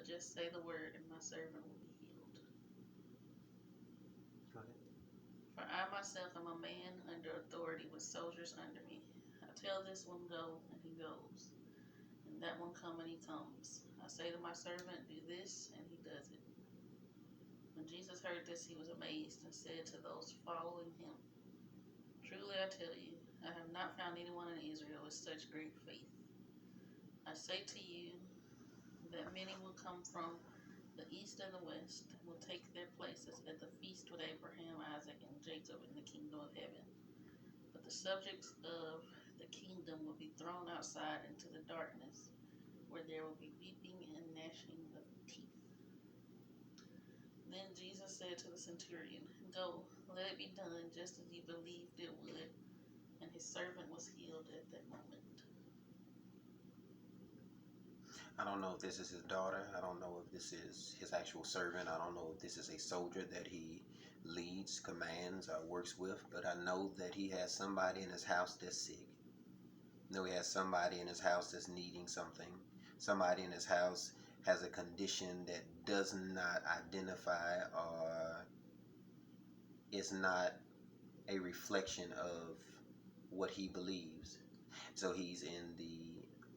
but just say the word, and my servant will be healed. Go ahead. For I myself am a man under authority with soldiers under me. I tell this one go, and he goes, and that one come, and he comes. I say to my servant, do this, and he does it. When Jesus heard this, he was amazed and said to those following him, truly I tell you, I have not found anyone in Israel with such great faith. I say to you that many will come from the east and the west, will take their places at the feast with Abraham, Isaac, and Jacob in the kingdom of heaven. But the subjects of the kingdom will be thrown outside into the darkness, where there will be weeping and gnashing of teeth. Then Jesus said to the centurion, go, let it be done just as you believed it would. And his servant was healed at that moment. I don't know if this is his daughter. I don't know if this is his actual servant. I don't know if this is a soldier that he leads, commands, or works with. But I know that he has somebody in his house that's sick. I know he has somebody in his house that's needing something. Somebody in his house has a condition that does not identify or is not a reflection of what he believes. So he's in the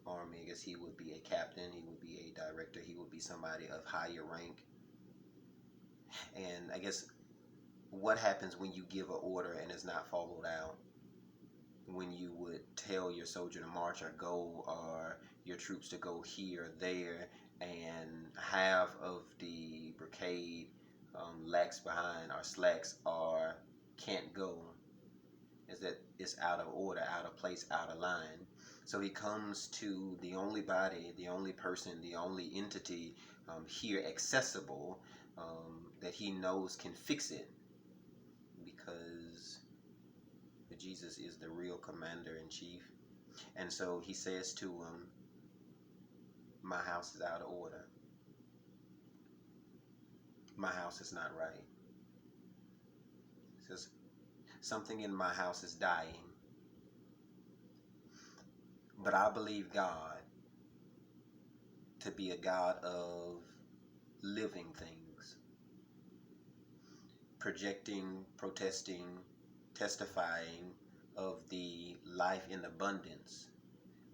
army. I guess he would be a captain, he would be a director, he would be somebody of higher rank. And I guess what happens when you give an order and it's not followed out? When you would tell your soldier to march or go, or your troops to go here or there, and half of the brigade lags behind or slacks or can't go, is that it's out of order, out of place, out of line. So he comes to the only body, the only person, the only entity here accessible that he knows can fix it, because Jesus is the real commander in chief. And so he says to him, my house is out of order. My house is not right. He says, something in my house is dying. But I believe God to be a God of living things, projecting, protesting, testifying of the life in abundance,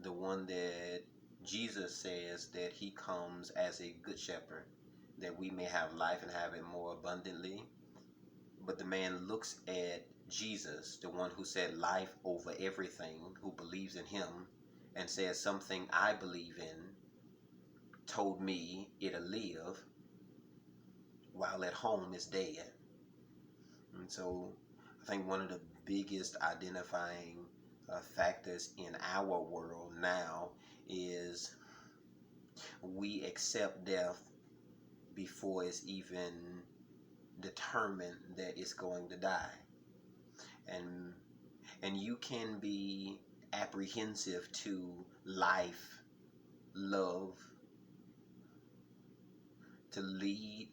the one that Jesus says that he comes as a good shepherd, that we may have life and have it more abundantly. But the man looks at Jesus, the one who said life over everything, who believes in him, and says something I believe in told me it'll live, while at home it's dead. And so I think one of the biggest identifying factors in our world now is we accept death before it's even determined that it's going to die. And you can be apprehensive to life, love, to lead,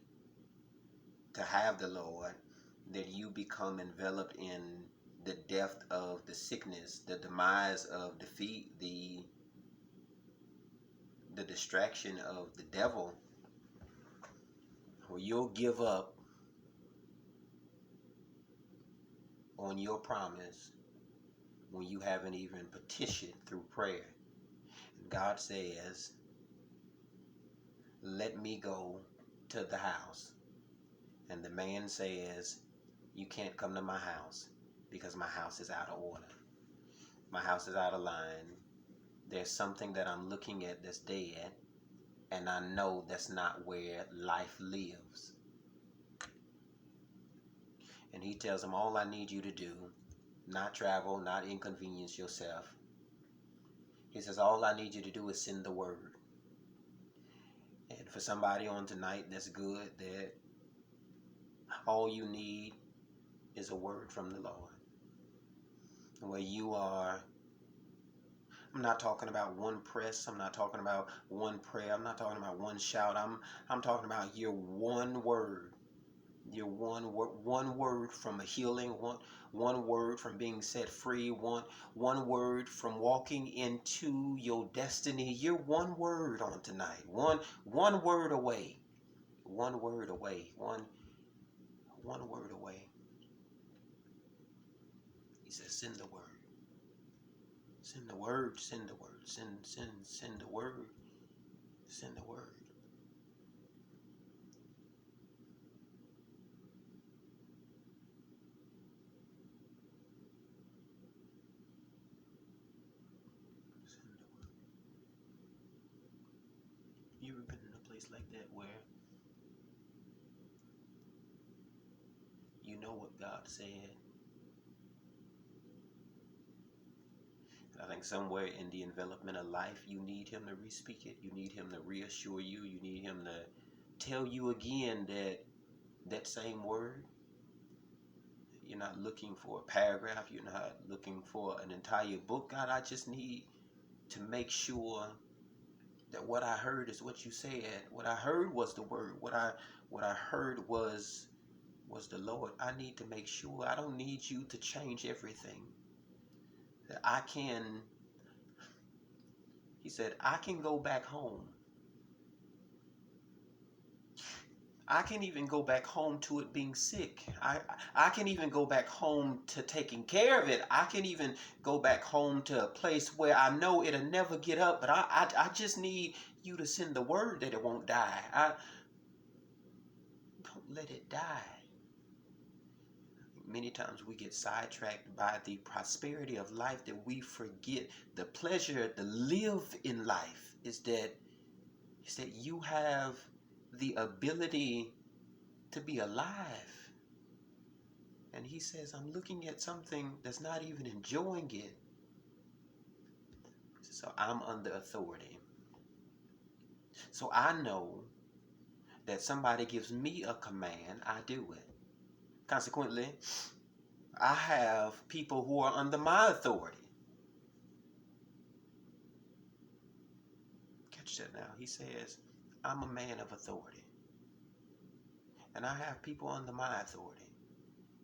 to have the Lord, that you become enveloped in the depth of the sickness, the demise of defeat, the distraction of the devil, where you'll give up on your promise when you haven't even petitioned through prayer. And God says, let me go to the house. And the man says, you can't come to my house because my house is out of order. My house is out of line. There's something that I'm looking at that's dead, and I know that's not where life lives. And he tells him, all I need you to do, not travel, not inconvenience yourself. He says, all I need you to do is send the word. And for somebody on tonight, that's good, that all you need is a word from the Lord. Where you are, I'm not talking about one press, I'm not talking about one prayer, I'm not talking about one shout, I'm talking about your one word You're one word from a healing, one word from being set free, one word from walking into your destiny. You're one word on tonight. One word away. One word away. One word away. He says, send the word. Send the word. Send the word. Send the word. Send the word. Send the word. You ever been in a place like that where you know what God said? I think somewhere in the envelopment of life, you need him to re-speak it. You need him to reassure you. You need him to tell you again that same word. You're not looking for a paragraph. You're not looking for an entire book. God, I just need to make sure that what I heard is what you said. What I heard was the word. What I heard was the Lord. I need to make sure. I don't need you to change everything. That I can, he said, I can go back home. I can even go back home to it being sick. I can even go back home to taking care of it. I can even go back home to a place where I know it'll never get up, but I just need you to send the word that it won't die. Don't let it die. Many times we get sidetracked by the prosperity of life that we forget the pleasure to live in life is that you have the ability to be alive. And he says, I'm looking at something that's not even enjoying it. So I'm under authority. So I know that somebody gives me a command, I do it. Consequently, I have people who are under my authority. Catch that now. He says, I'm a man of authority. And I have people under my authority.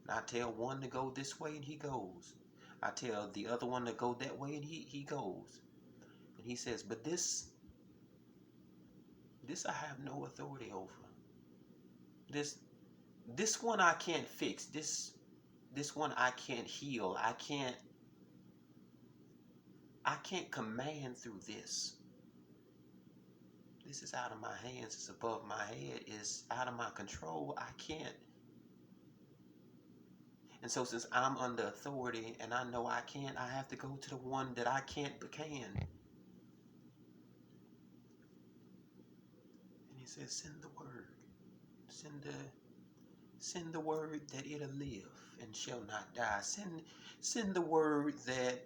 And I tell one to go this way and he goes. I tell the other one to go that way and he goes. And he says, but this I have no authority over. This one I can't fix. This one I can't heal. I can't command through this. This is out of my hands. It's above my head. It's out of my control. I can't. And so since I'm under authority and I know I can't, I have to go to the one that I can't but can. And he says, send the word. Send the word that it'll live and shall not die. Send the word that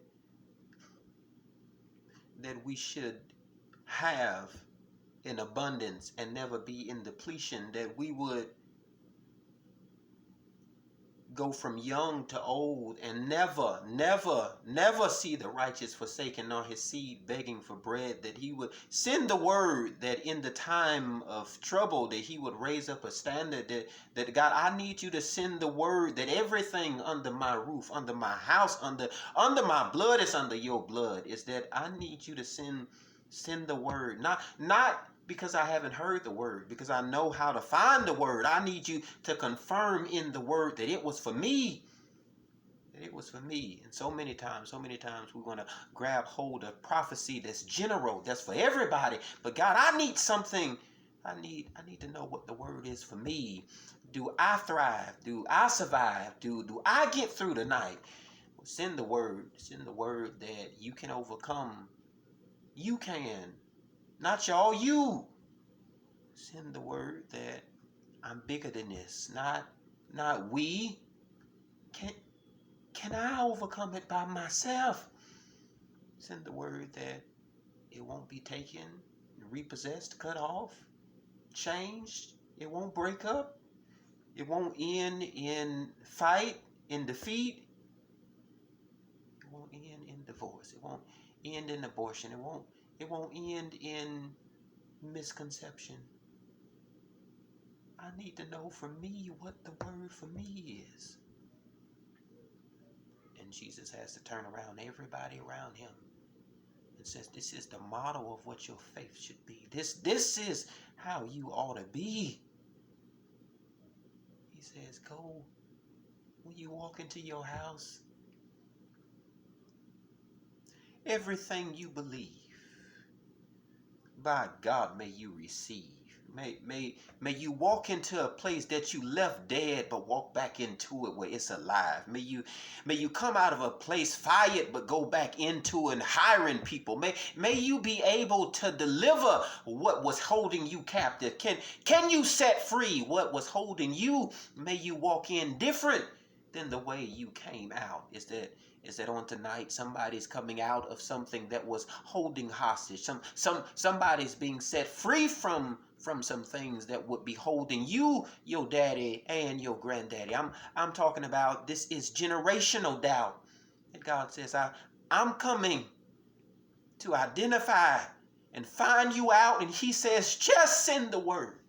we should have in abundance and never be in depletion, that we would go from young to old and never see the righteous forsaken nor his seed begging for bread, that he would send the word that in the time of trouble that he would raise up a standard, that God, I need you to send the word that everything under my roof, under my house, under my blood is under your blood, is that I need you to send the word, not because I haven't heard the word, because I know how to find the word. I need you to confirm in the word that it was for me. That it was for me. And so many times we're going to grab hold of prophecy that's general, that's for everybody. But God, I need something. I need to know what the word is for me. Do I thrive? Do I survive? Do I get through the night? Well, send the word. Send the word that you can overcome. You can. Not y'all, you. Send the word that I'm bigger than this. Not we. Can I overcome it by myself? Send the word that it won't be taken, repossessed, cut off, changed. It won't break up. It won't end in fight, in defeat. It won't end in divorce. It won't end in abortion. It won't end in misconception. I need to know for me what the word for me is. And Jesus has to turn around everybody around him and says, this is the model of what your faith should be. This is how you ought to be. He says, go, when you walk into your house, everything you believe, by God, may you receive. May you walk into a place that you left dead, but walk back into it where it's alive. May you come out of a place fired, but go back into and hiring people. May you be able to deliver what was holding you captive. Can you set free what was holding you? May you walk in different than the way you came out. Is that on tonight somebody's coming out of something that was holding hostage? Somebody's being set free from some things that would be holding you, your daddy, and your granddaddy. I'm talking about, this is generational doubt. And God says, I'm coming to identify and find you out. And he says, just send the word.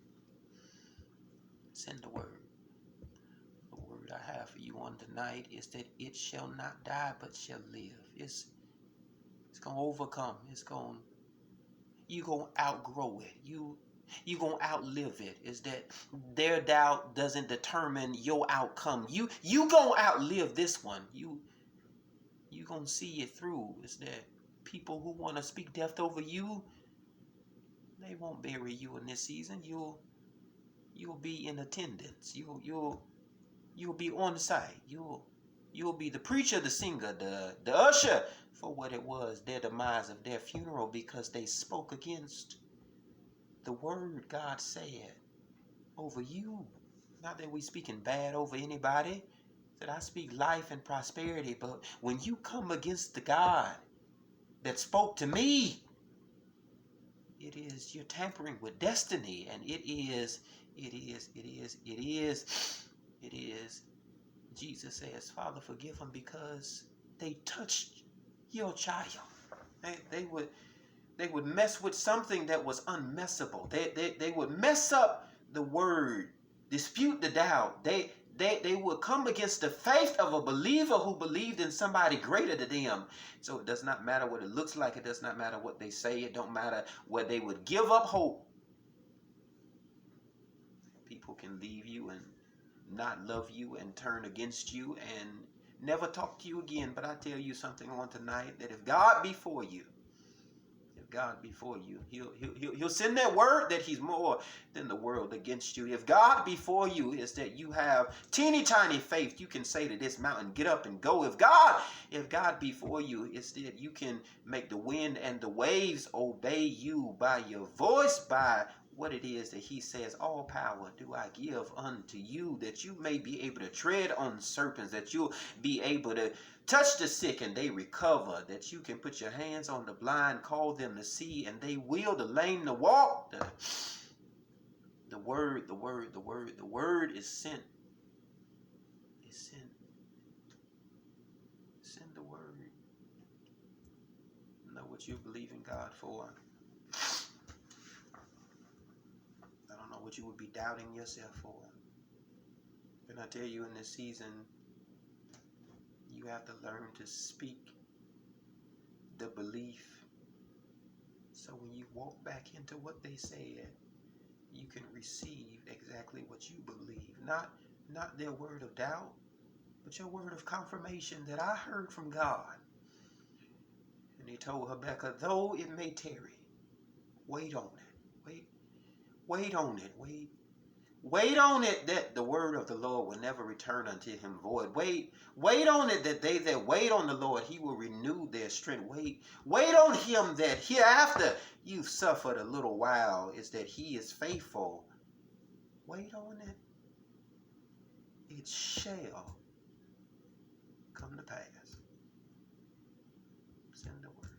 Send the word. The word I have for you on tonight is that it shall not die, but shall live. It's going to overcome. You're going to outgrow it. You're going to outlive it. Is that their doubt doesn't determine your outcome. You going to outlive this one. You going to see it through. Is that people who want to speak death over you, they won't bury you in this season. You'll be in attendance. You'll be on site. You'll be the preacher, the singer, the usher for what it was, their demise of their funeral, because they spoke against the word God said over you. Not that we speaking bad over anybody, that I speak life and prosperity, but when you come against the God that spoke to me, you're tampering with destiny, and it is. Jesus says, Father, forgive them because they touched your child. They would mess with something that was unmessable. They would mess up the word, dispute the doubt. They would come against the faith of a believer who believed in somebody greater than them. So it does not matter what it looks like. It does not matter what they say. It don't matter where they would give up hope. People can leave you and not love you and turn against you and never talk to you again. But I tell you something on tonight, that if God be for you, he'll send that word that he's more than the world against you. If God be for you, is that you have teeny tiny faith, you can say to this mountain, get up and go. If God be for you, is that you can make the wind and the waves obey you by your voice, by what it is that he says. All power do I give unto you, that you may be able to tread on serpents, that you'll be able to touch the sick and they recover, that you can put your hands on the blind, call them to see, and they will, the lame to walk. The word is sent. Is sent. Send the word. Know what you believe in God for. I don't know what you would be doubting yourself for. Can I tell you, in this season, you have to learn to speak the belief. So when you walk back into what they said, you can receive exactly what you believe. Not their word of doubt, but your word of confirmation that I heard from God. And he told Habakkuk, though it may tarry, wait on it. Wait on it. Wait on it, that the word of the Lord will never return unto him void. Wait on it, that they that wait on the Lord, he will renew their strength. Wait on him, that hereafter you've suffered a little while, is that he is faithful. Wait on it. It shall come to pass. Send the word.